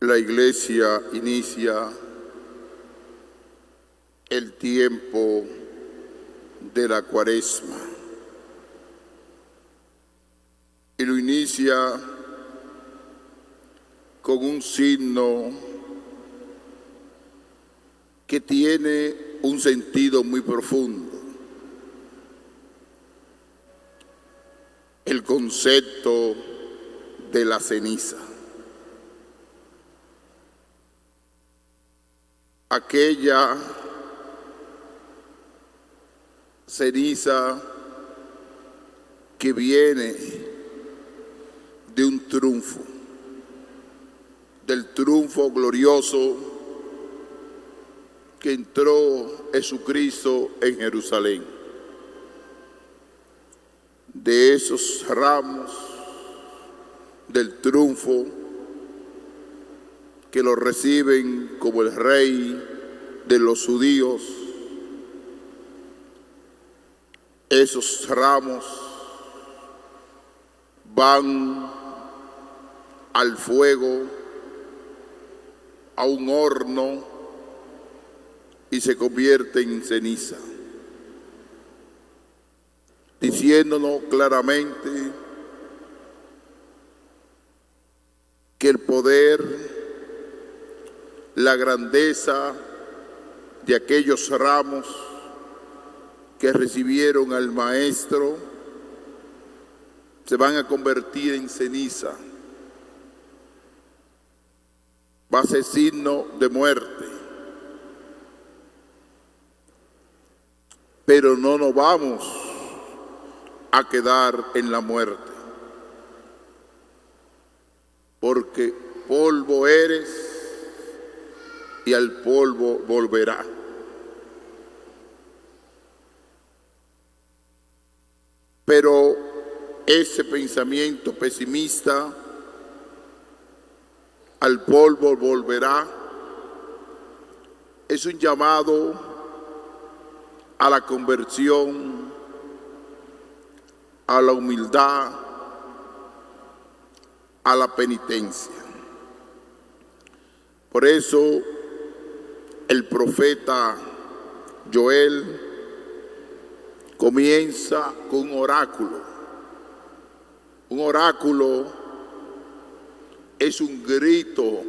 La Iglesia inicia el tiempo de la Cuaresma y lo inicia con un signo que tiene un sentido muy profundo. El concepto de la ceniza. Aquella ceniza que viene de un triunfo, del triunfo glorioso que entró Jesucristo en Jerusalén. De esos ramos del triunfo que lo reciben como el rey de los judíos, esos ramos van al fuego, a un horno, y se convierten en ceniza, diciéndonos claramente que el poder, la grandeza de aquellos ramos que recibieron al Maestro se van a convertir en ceniza. Va a ser signo de muerte. Pero no nos vamos a quedar en la muerte, porque polvo eres y al polvo volverá. Pero ese pensamiento pesimista, al polvo volverá, es un llamado a la conversión, a la humildad, a la penitencia. Por eso el profeta Joel comienza con un oráculo. Un oráculo es un grito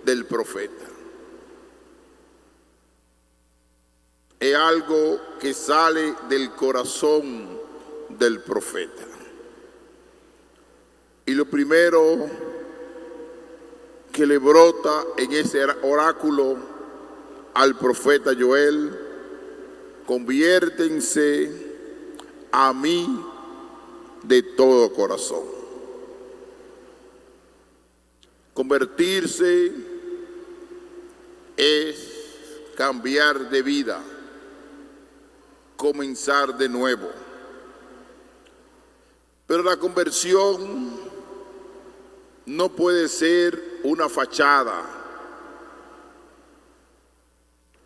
del profeta. Es algo que sale del corazón del profeta. Y lo primero que le brota en ese oráculo al profeta Joel: conviértense a mí de todo corazón. Convertirse es cambiar de vida, comenzar de nuevo. Pero la conversión no puede ser una fachada,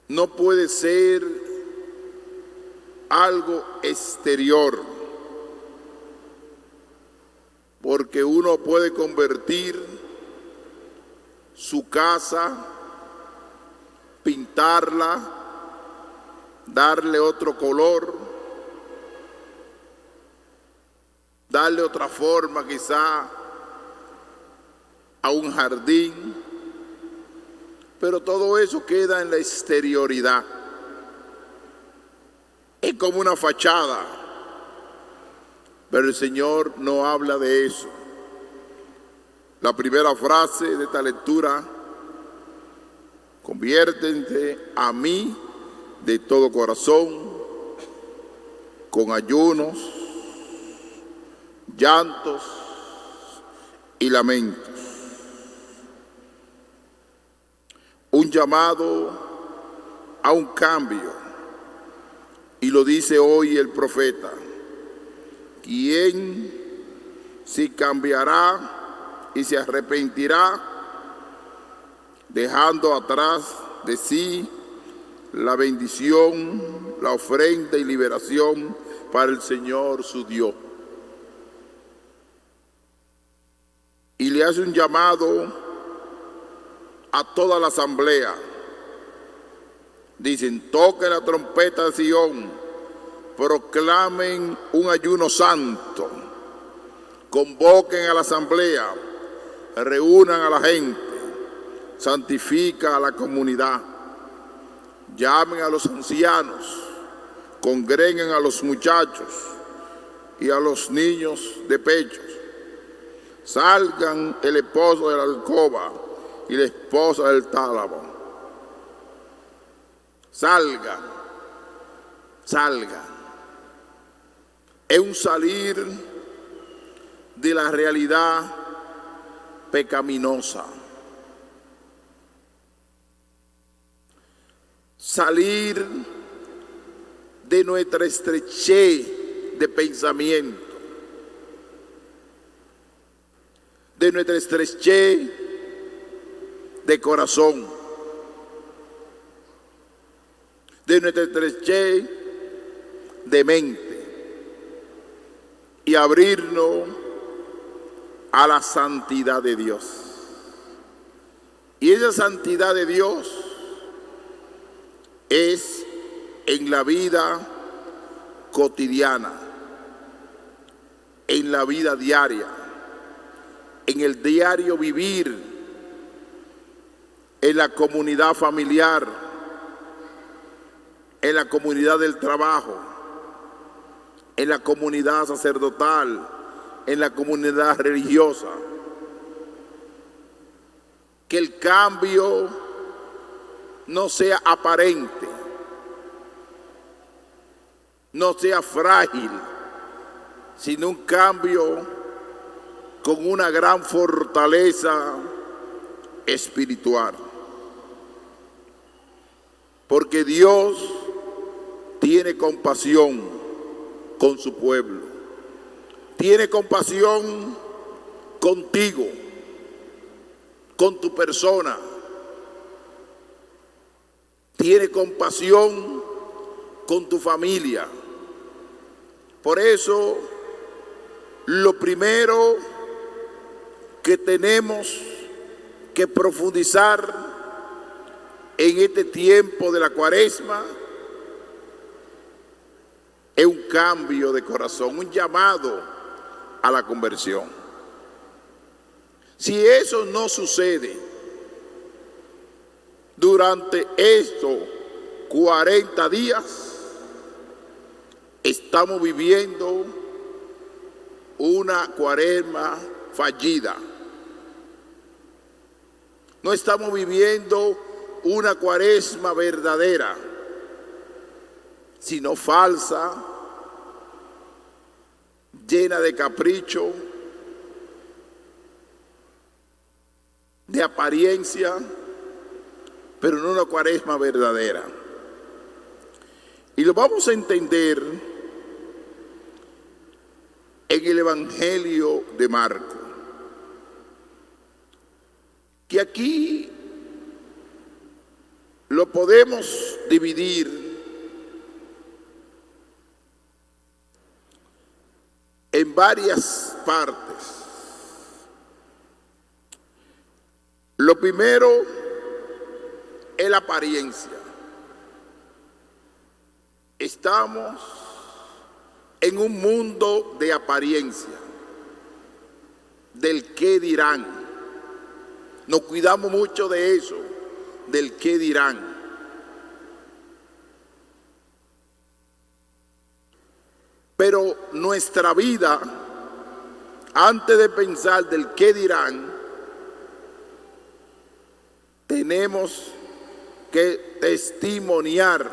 no puede ser algo exterior, porque uno puede convertir su casa, pintarla, darle otro color, darle otra forma quizá a un jardín, pero todo eso queda en la exterioridad. Es como una fachada, pero el Señor no habla de eso. La primera frase de esta lectura: conviértense a mí de todo corazón, con ayunos, llantos y lamentos. Un llamado a un cambio, y lo dice hoy el profeta: ¿quién se cambiará y se arrepentirá, dejando atrás de sí la bendición, la ofrenda y liberación para el Señor su Dios? Y le hace un llamado a toda la asamblea. Dicen, toquen la trompeta de Sion, proclamen un ayuno santo, convoquen a la asamblea, reúnan a la gente, santifica a la comunidad, llamen a los ancianos, congreguen a los muchachos y a los niños de pechos. Salgan el esposo de la alcoba y la esposa del tálamo. Salgan, salgan. Es un salir de la realidad pecaminosa. Salir de nuestra estrechez de pensamiento, de nuestra estrechez de corazón, de nuestra estrechez de mente y abrirnos a la santidad de Dios. Y esa santidad de Dios es en la vida cotidiana, en la vida diaria, en el diario vivir, en la comunidad familiar, en la comunidad del trabajo, en la comunidad sacerdotal, en la comunidad religiosa. Que el cambio no sea aparente, no sea frágil, sino un cambio con una gran fortaleza espiritual. Porque Dios tiene compasión con su pueblo, tiene compasión contigo, con tu persona, tiene compasión con tu familia. Por eso, lo primero que tenemos que profundizar en este tiempo de la Cuaresma es un cambio de corazón, un llamado a la conversión. Si eso no sucede durante estos 40 días, estamos viviendo una Cuaresma fallida. No estamos viviendo una Cuaresma verdadera, sino falsa, llena de capricho, de apariencia, pero no una Cuaresma verdadera. Y lo vamos a entender en el Evangelio de Marcos, que aquí lo podemos dividir en varias partes. Lo primero es la apariencia. Estamos en un mundo de apariencia, del qué dirán. Nos cuidamos mucho de eso, del qué dirán. Pero nuestra vida, antes de pensar del qué dirán, tenemos que testimoniar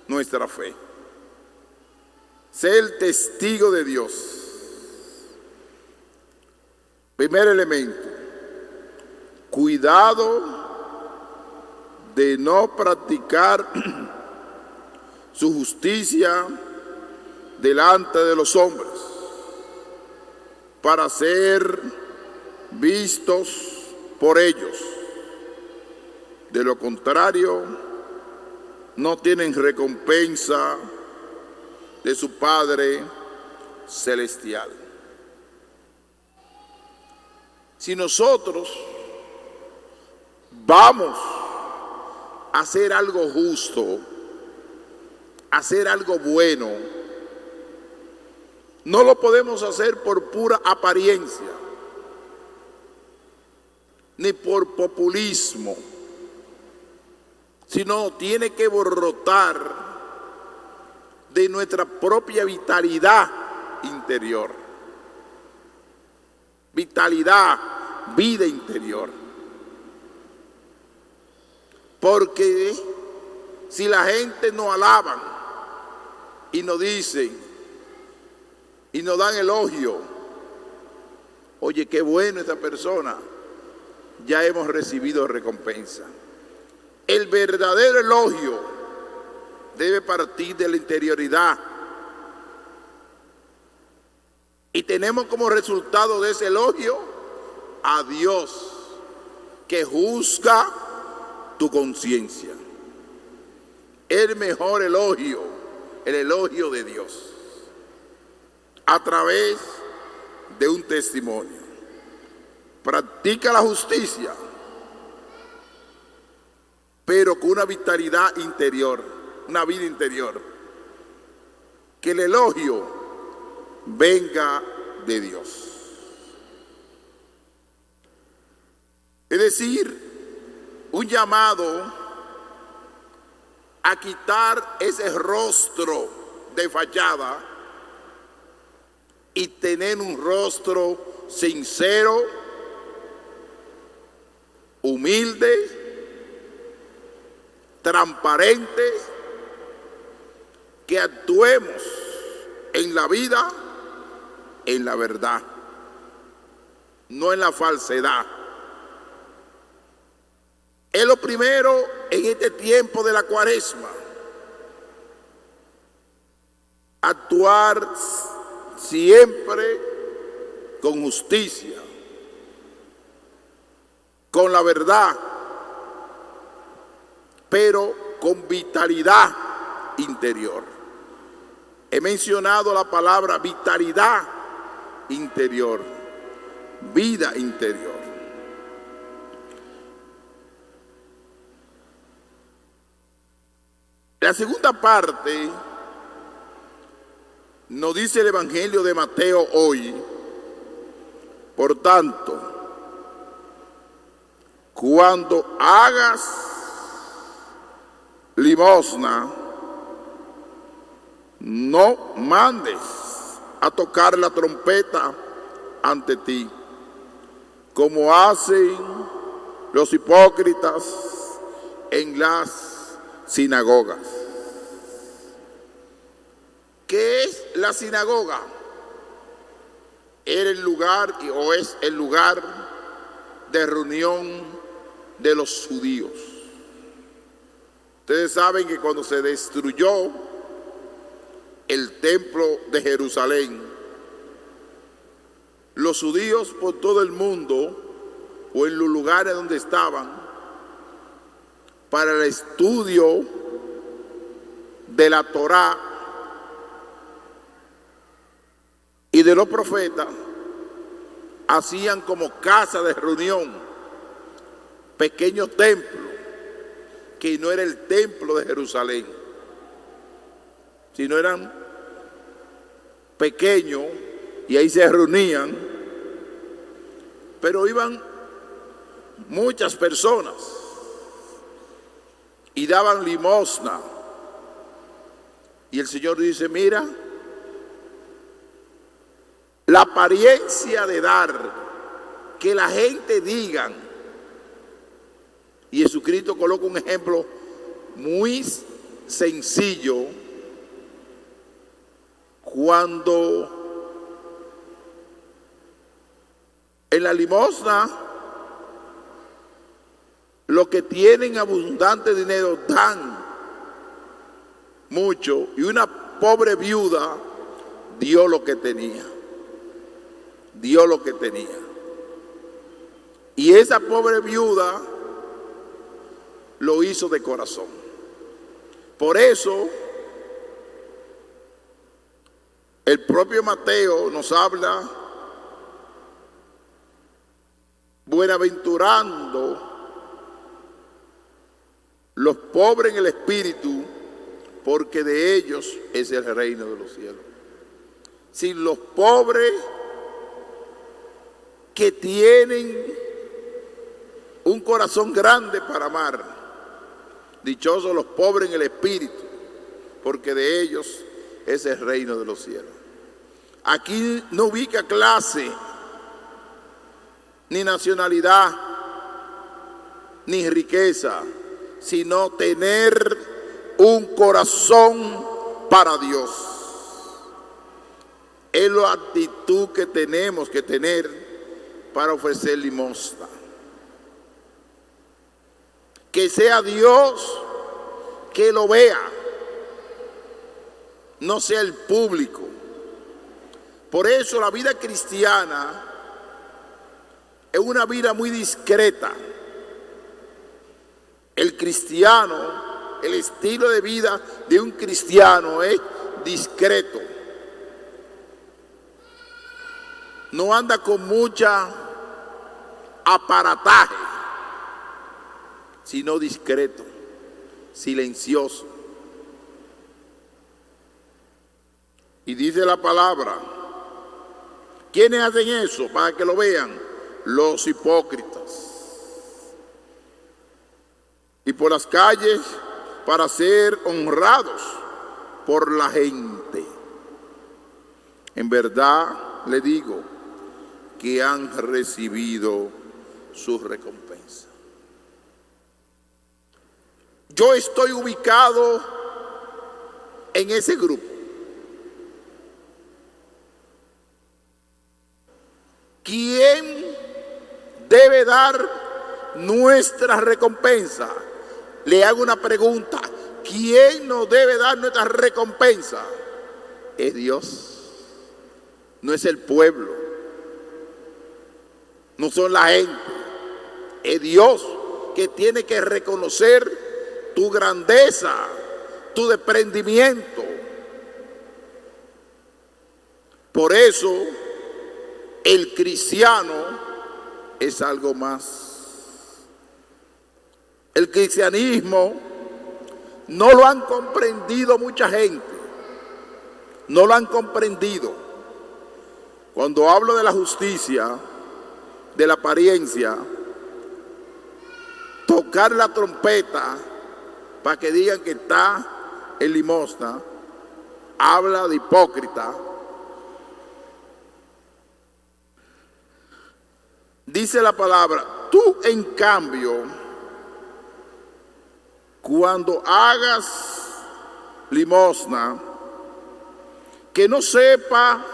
nuestra fe. Ser testigo de Dios. Primer elemento, cuidado de no practicar su justicia delante de los hombres para ser vistos por ellos. De lo contrario, no tienen recompensa de su Padre Celestial. Si nosotros vamos a hacer algo justo, hacer algo bueno, no lo podemos hacer por pura apariencia, ni por populismo, sino tiene que brotar de nuestra propia vitalidad interior. Vitalidad, vida interior. Porque si la gente nos alaban y nos dicen y nos dan elogio, oye, qué bueno esta persona, ya hemos recibido recompensa. El verdadero elogio debe partir de la interioridad. Y tenemos como resultado de ese elogio a Dios, que juzga tu conciencia. El mejor elogio, el elogio de Dios, a través de un testimonio. Practica la justicia, pero con una vitalidad interior, una vida interior. Que el elogio venga de Dios. Es decir, un llamado a quitar ese rostro de fachada y tener un rostro sincero, humilde, transparente, que actuemos en la vida, en la verdad, no en la falsedad. Es lo primero en este tiempo de la Cuaresma. Actuar siempre con justicia, con la verdad, pero con vitalidad interior. He mencionado la palabra vitalidad interior, vida interior. La segunda parte nos dice el Evangelio de Mateo hoy. Por tanto, cuando hagas limosna, no mandes a tocar la trompeta ante ti, como hacen los hipócritas en las sinagogas. ¿Qué es la sinagoga? Era el lugar o es el lugar de reunión de los judíos. Ustedes saben que cuando se destruyó el templo de Jerusalén, los judíos por todo el mundo o en los lugares donde estaban para el estudio de la Torá y de los profetas, hacían como casa de reunión, pequeños templos, que no era el templo de Jerusalén, sino eran pequeños y ahí se reunían, pero iban muchas personas y daban limosna. Y el Señor dice, mira, la apariencia de dar, que la gente digan. Y Jesucristo coloca un ejemplo muy sencillo cuando en la limosna los que tienen abundante dinero dan mucho y una pobre viuda dio lo que tenía. Dio lo que tenía. Y esa pobre viuda lo hizo de corazón. Por eso, el propio Mateo nos habla, buenaventurando los pobres en el espíritu, porque de ellos es el reino de los cielos. Si los pobres que tienen un corazón grande para amar, dichosos los pobres en el espíritu, porque de ellos es el reino de los cielos. Aquí no ubica clase, ni nacionalidad, ni riqueza, sino tener un corazón para Dios. Es la actitud que tenemos que tener para ofrecer limosna. Que sea Dios que lo vea, no sea el público. Por eso la vida cristiana es una vida muy discreta. El cristiano, el estilo de vida de un cristiano es discreto. No anda con mucha aparataje, sino discreto, silencioso. Y dice la palabra, ¿quiénes hacen eso? Para que lo vean, los hipócritas. Y por las calles para ser honrados por la gente. En verdad le digo que han recibido su recompensa. Yo estoy ubicado en ese grupo. ¿Quién debe dar nuestra recompensa? Le hago una pregunta. ¿Quién nos debe dar nuestra recompensa? Es Dios. No es el pueblo. No son la gente. Es Dios que tiene que reconocer tu grandeza, tu desprendimiento. Por eso el cristiano es algo más. El cristianismo no lo han comprendido mucha gente. No lo han comprendido. Cuando hablo de la justicia, de la apariencia, tocar la trompeta para que digan que está en limosna, habla de hipócrita. Dice la palabra, tú en cambio, cuando hagas limosna, que no sepa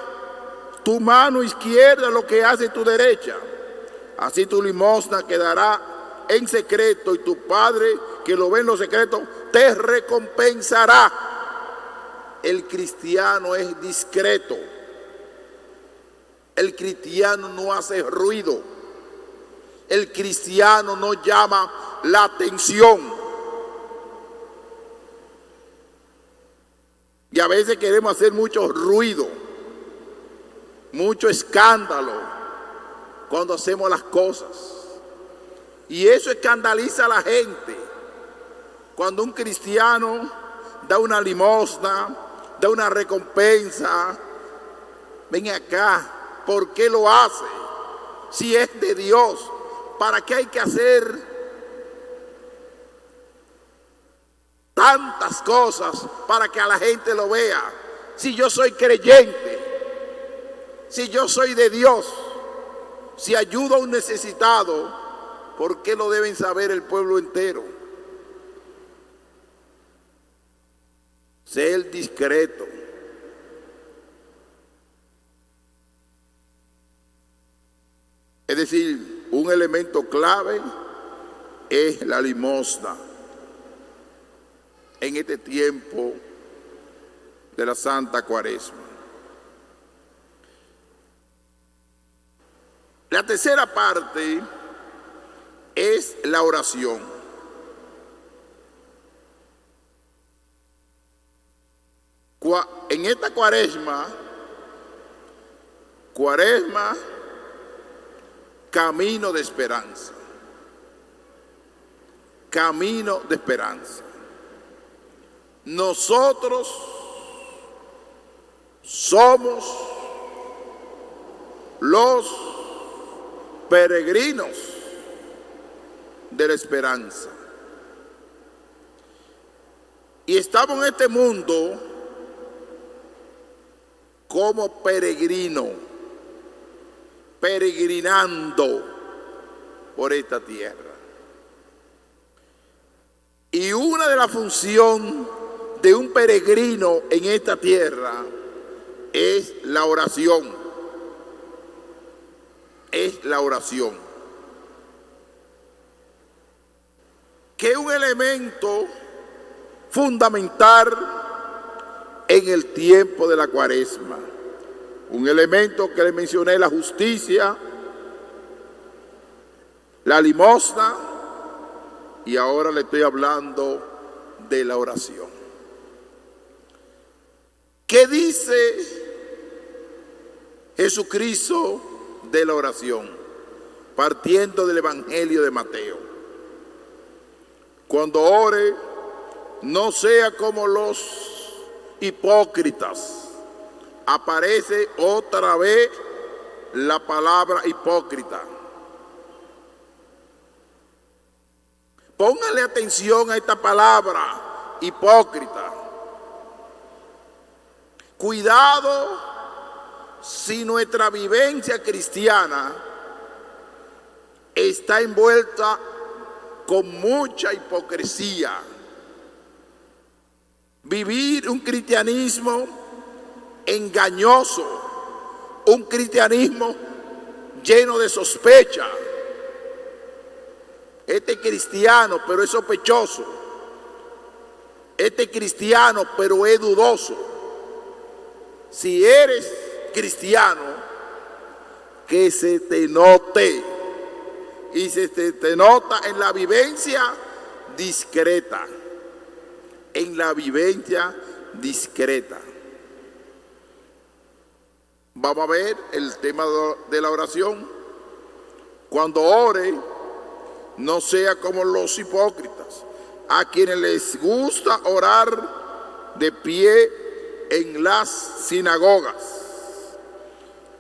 tu mano izquierda lo que hace tu derecha. Así tu limosna quedará en secreto y tu Padre que lo ve en lo secreto te recompensará. El cristiano es discreto. El cristiano no hace ruido. El cristiano no llama la atención. Y a veces queremos hacer mucho ruido, mucho escándalo cuando hacemos las cosas. Y eso escandaliza a la gente. Cuando un cristiano da una limosna, da una recompensa, ven acá, ¿por qué lo hace? Si es de Dios, ¿para qué hay que hacer tantas cosas para que a la gente lo vea? Si yo soy creyente, si yo soy de Dios, si ayudo a un necesitado, ¿por qué lo deben saber el pueblo entero? Ser discreto. Es decir, un elemento clave es la limosna en este tiempo de la Santa Cuaresma. La tercera parte es la oración. En esta cuaresma, camino de esperanza. camino de esperanza. Nosotros somos los peregrinos de la esperanza. Y estamos en este mundo como peregrinos, peregrinando por esta tierra. Y una de las funciones de un peregrino en esta tierra es la oración. Es la oración. Que es un elemento fundamental en el tiempo de la Cuaresma. Un elemento que le mencioné: la justicia, la limosna, y ahora le estoy hablando de la oración. ¿Qué dice Jesucristo de la oración? Partiendo del Evangelio de Mateo: cuando ore, no sea como los hipócritas. Aparece otra vez la palabra hipócrita. Póngale atención a esta palabra, hipócrita. Cuidado si nuestra vivencia cristiana está envuelta con mucha hipocresía. Vivir un cristianismo engañoso, un cristianismo lleno de sospecha. Este cristiano, pero es sospechoso. Este cristiano, pero es dudoso. Si eres cristiano, que se te note. Y se te nota en la vivencia discreta. En la vivencia discreta. Vamos a ver el tema de la oración. Cuando ore, no sea como los hipócritas, a quienes les gusta orar de pie en las sinagogas,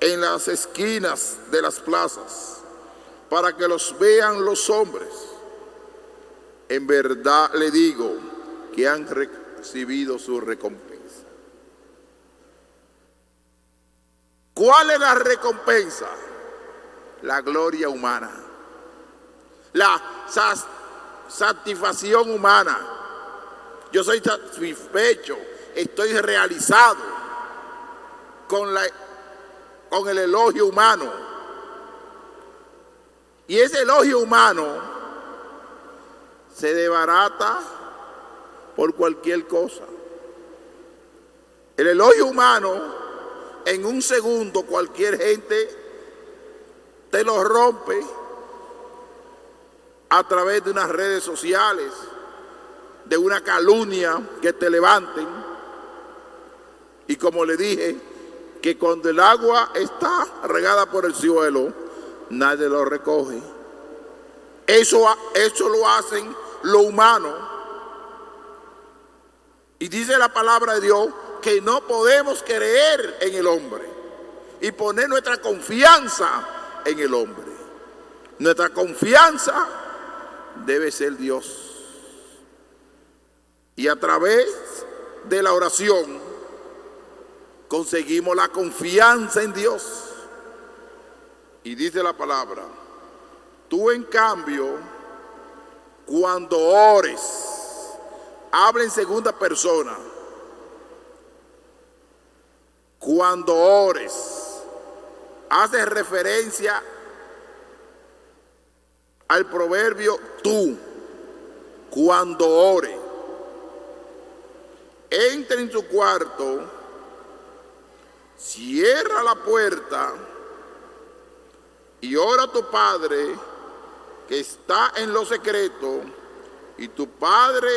en las esquinas de las plazas, para que los vean los hombres. En verdad le digo que han recibido su recompensa. ¿Cuál es la recompensa? La gloria humana, la satisfacción humana. Yo soy satisfecho, estoy realizado con el elogio humano. Y ese elogio humano se desbarata por cualquier cosa. El elogio humano, en un segundo cualquier gente te lo rompe a través de unas redes sociales, de una calumnia que te levanten. Y como le dije, que cuando el agua está regada por el suelo, nadie lo recoge. Eso lo hacen lo humano. Y dice la palabra de Dios que no podemos creer en el hombre y poner nuestra confianza en el hombre. Nuestra confianza debe ser Dios. Y a través de la oración conseguimos la confianza en Dios. Y dice la palabra: tú en cambio, cuando ores, habla en segunda persona. Cuando ores, hace referencia al proverbio tú. Cuando ore, entra en tu cuarto, cierra la puerta y ora a tu Padre que está en lo secreto, y tu Padre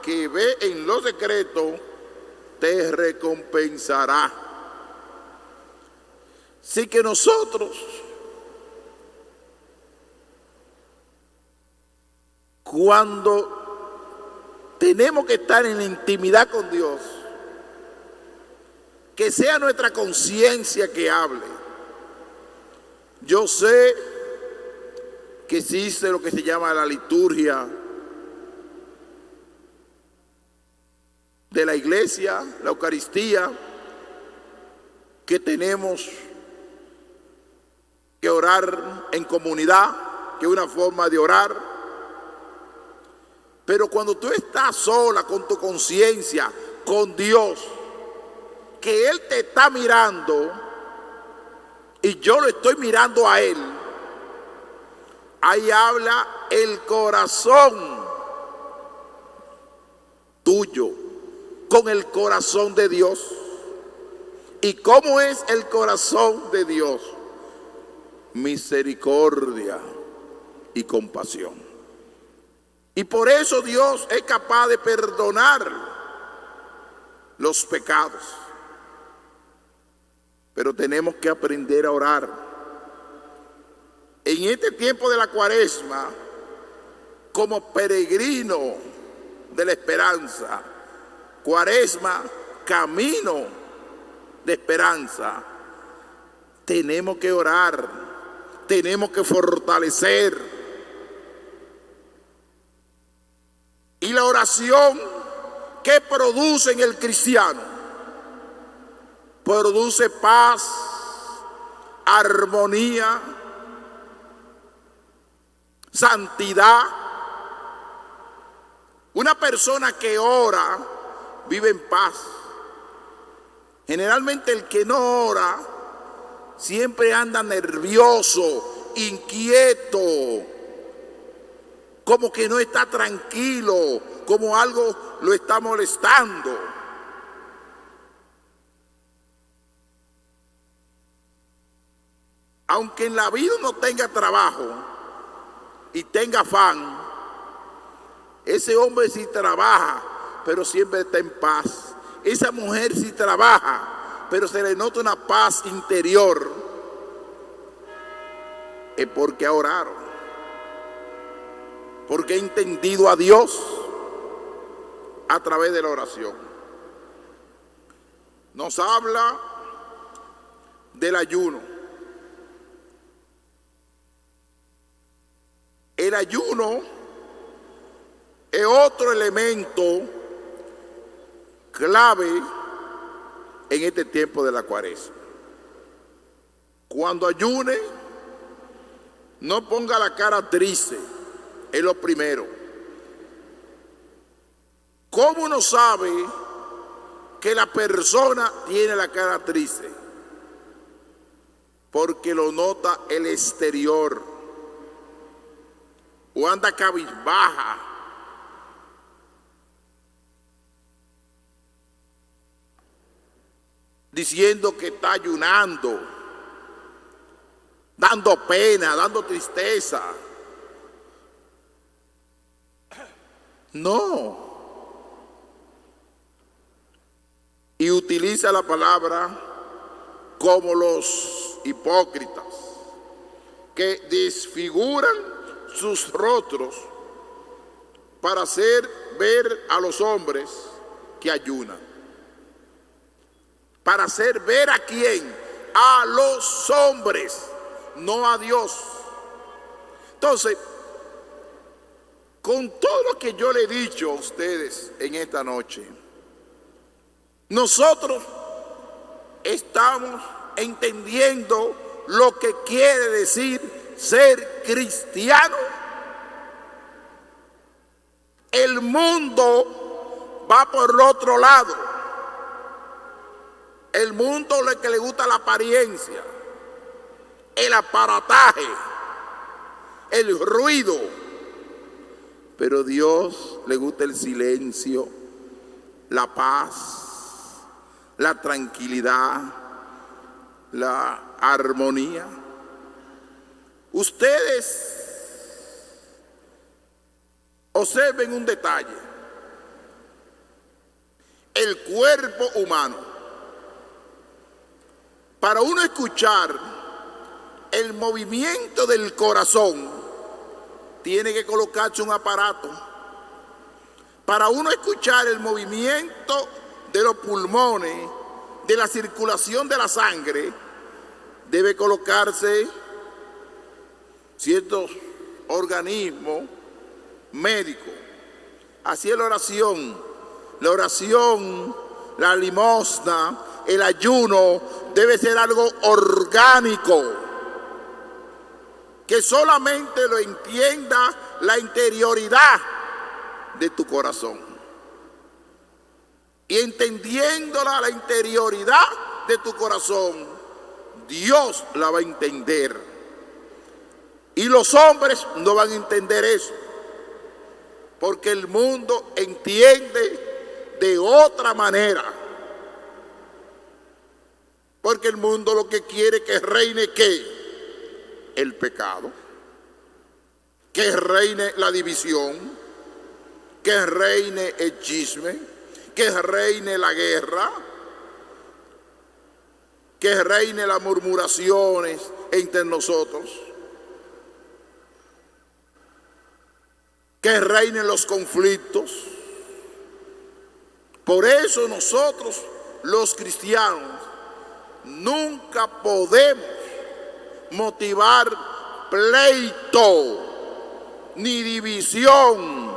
que ve en lo secreto te recompensará. Así que nosotros, cuando tenemos que estar en la intimidad con Dios, que sea nuestra conciencia que hable. Yo sé que existe lo que se llama la liturgia de la iglesia, la Eucaristía, que tenemos que orar en comunidad, que es una forma de orar. Pero cuando tú estás sola con tu conciencia, con Dios, que Él te está mirando y yo lo estoy mirando a Él, ahí habla el corazón tuyo con el corazón de Dios. ¿Y cómo es el corazón de Dios? Misericordia y compasión. Y por eso Dios es capaz de perdonar los pecados. Pero tenemos que aprender a orar. En este tiempo de la Cuaresma, como peregrino de la esperanza, Cuaresma, camino de esperanza, tenemos que orar, tenemos que fortalecer. Y la oración, ¿qué produce en el cristiano? Produce paz, armonía, santidad. Una persona que ora vive en paz. Generalmente el que no ora siempre anda nervioso, inquieto, como que no está tranquilo, como algo lo está molestando. Aunque en la vida uno tenga trabajo y tenga afán, ese hombre sí trabaja, pero siempre está en paz. Esa mujer sí trabaja, pero se le nota una paz interior. Es porque ha orado, porque ha entendido a Dios a través de la oración. Nos habla del ayuno. El ayuno es otro elemento clave en este tiempo de la Cuaresma. Cuando ayune, no ponga la cara triste, es lo primero. ¿Cómo uno sabe que la persona tiene la cara triste? Porque lo nota el exterior. O anda cabizbaja, diciendo que está ayunando, dando pena, dando tristeza. No. Y utiliza la palabra como los hipócritas, que desfiguran sus rostros para hacer ver a los hombres que ayunan. Para hacer ver a quién, a los hombres, no a Dios. Entonces, con todo lo que yo le he dicho a ustedes en esta noche, nosotros estamos entendiendo lo que quiere decir ser cristiano. El mundo va por el otro lado. El mundo es que le gusta la apariencia, el aparataje, el ruido. Pero a Dios le gusta el silencio, la paz, la tranquilidad, la armonía. Ustedes observen un detalle. El cuerpo humano, para uno escuchar el movimiento del corazón, tiene que colocarse un aparato. Para uno escuchar el movimiento de los pulmones, de la circulación de la sangre, debe colocarse ciertos organismos médicos. Así es la oración. La oración, la limosna, el ayuno debe ser algo orgánico, que solamente lo entienda la interioridad de tu corazón. Y entendiéndola la interioridad de tu corazón, Dios la va a entender. Y los hombres no van a entender eso, porque el mundo entiende de otra manera. Porque el mundo lo que quiere es que reine ¿qué? El pecado, que reine la división, que reine el chisme, que reine la guerra, que reine las murmuraciones entre nosotros, que reinen los conflictos. Por eso nosotros, los cristianos, nunca podemos motivar pleito ni división.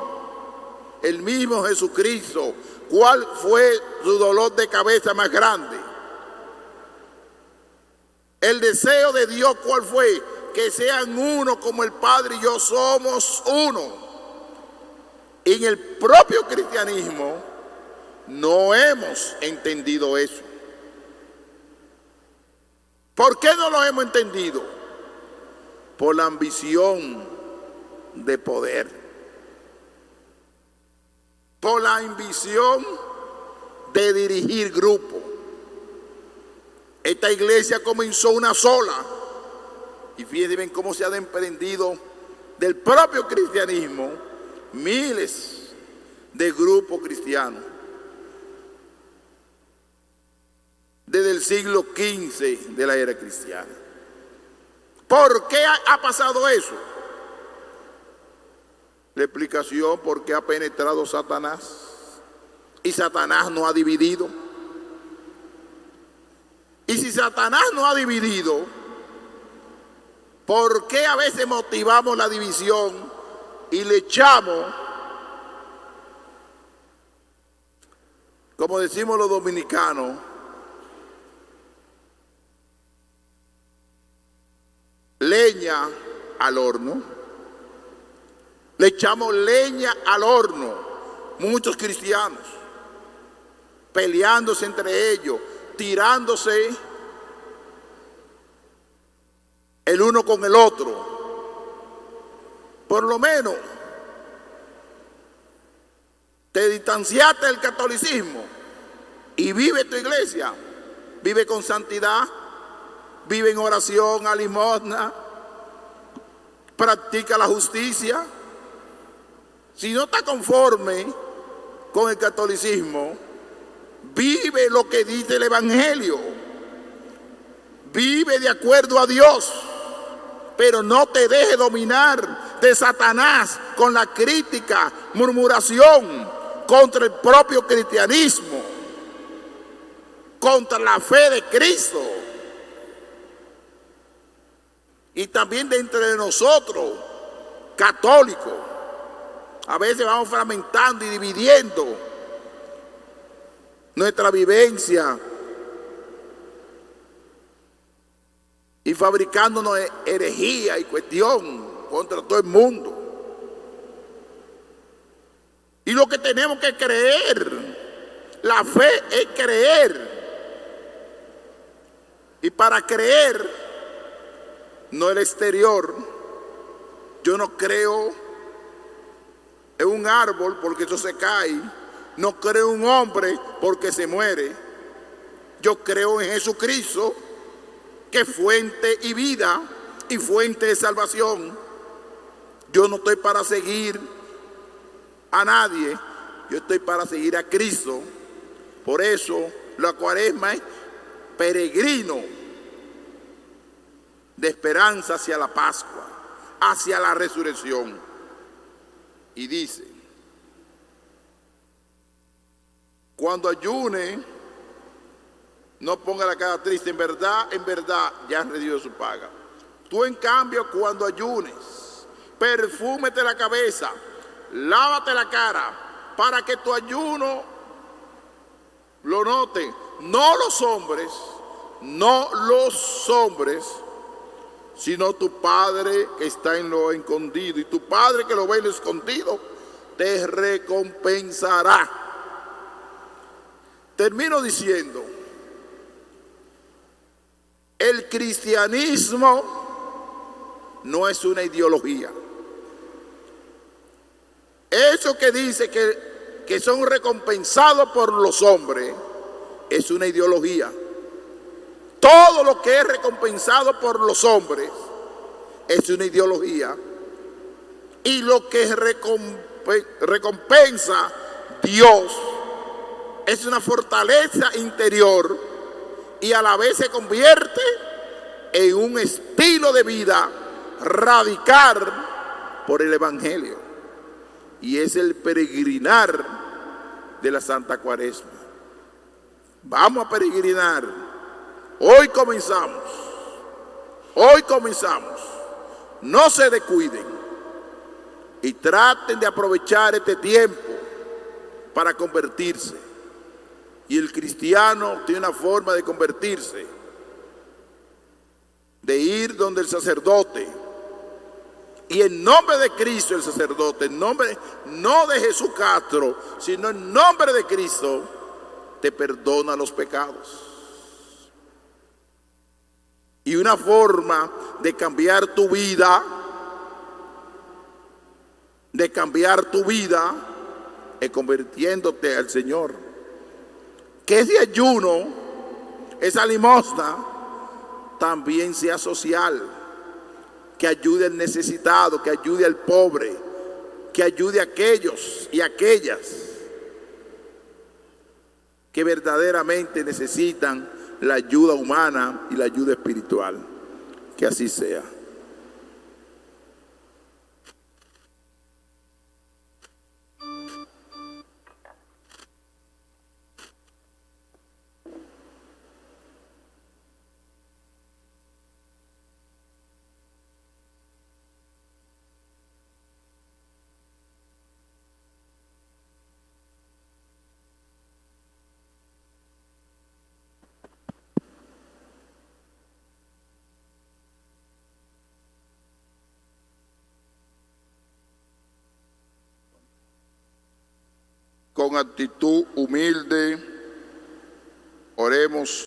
El mismo Jesucristo, ¿cuál fue su dolor de cabeza más grande? El deseo de Dios, ¿cuál fue? Que sean uno como el Padre y yo somos uno. En el propio cristianismo no hemos entendido eso. ¿Por qué no lo hemos entendido? Por la ambición de poder, por la ambición de dirigir grupos. Esta iglesia comenzó una sola, y fíjense bien cómo se ha desprendido del propio cristianismo miles de grupos cristianos. Desde el siglo XV de la era cristiana. ¿Por qué ha pasado eso? La explicación: porque ha penetrado Satanás, y Satanás no ha dividido. Y si Satanás no ha dividido, ¿por qué a veces motivamos la división y le echamos, como decimos los dominicanos, leña al horno? Le echamos leña al horno, muchos cristianos, peleándose entre ellos, tirándose el uno con el otro. Por lo menos te distanciaste del catolicismo y vive tu iglesia, vive con santidad, vive en oración, a limosna, practica la justicia. Si no está conforme con el catolicismo, vive lo que dice el Evangelio, vive de acuerdo a Dios, pero no te deje dominar de Satanás con la crítica, murmuración contra el propio cristianismo, contra la fe de Cristo. Y también dentro de nosotros, católicos, a veces vamos fragmentando y dividiendo nuestra vivencia y fabricándonos herejía y cuestión contra todo el mundo. Y lo que tenemos que creer, la fe es creer. Y para creer, no el exterior. Yo no creo en un árbol porque eso se cae. No creo en un hombre porque se muere. Yo creo en Jesucristo, que es fuente y vida y fuente de salvación. Yo no estoy para seguir a nadie, yo estoy para seguir a Cristo. Por eso la cuaresma es peregrino de esperanza hacia la Pascua, hacia la resurrección. y dice: cuando ayune, no ponga la cara triste, en verdad, ya han recibido su paga. Tú, en cambio, cuando ayunes, perfúmete la cabeza, lávate la cara, para que tu ayuno lo noten, no los hombres, sino tu Padre que está en lo escondido, y tu Padre que lo ve en lo escondido te recompensará. Termino diciendo: el cristianismo no es una ideología. Eso que dice que son recompensados por los hombres es una ideología. Todo lo que es recompensado por los hombres es una ideología. Y lo que recompensa Dios es una fortaleza interior, y a la vez se convierte en un estilo de vida radical por el Evangelio. Y es el peregrinar de la Santa Cuaresma. Vamos a peregrinar. Hoy comenzamos. No se descuiden y traten de aprovechar este tiempo para convertirse. Y el cristiano tiene una forma de convertirse: de ir donde el sacerdote, y en nombre de Cristo el sacerdote, en nombre no de Jesús Castro, sino en nombre de Cristo, te perdona los pecados. Y una forma de cambiar tu vida, es convirtiéndote al Señor. Que ese ayuno, esa limosna, también sea social, que ayude al necesitado, que ayude al pobre, que ayude a aquellos y aquellas que verdaderamente necesitan la ayuda humana y la ayuda espiritual. Que así sea. Con actitud humilde, oremos.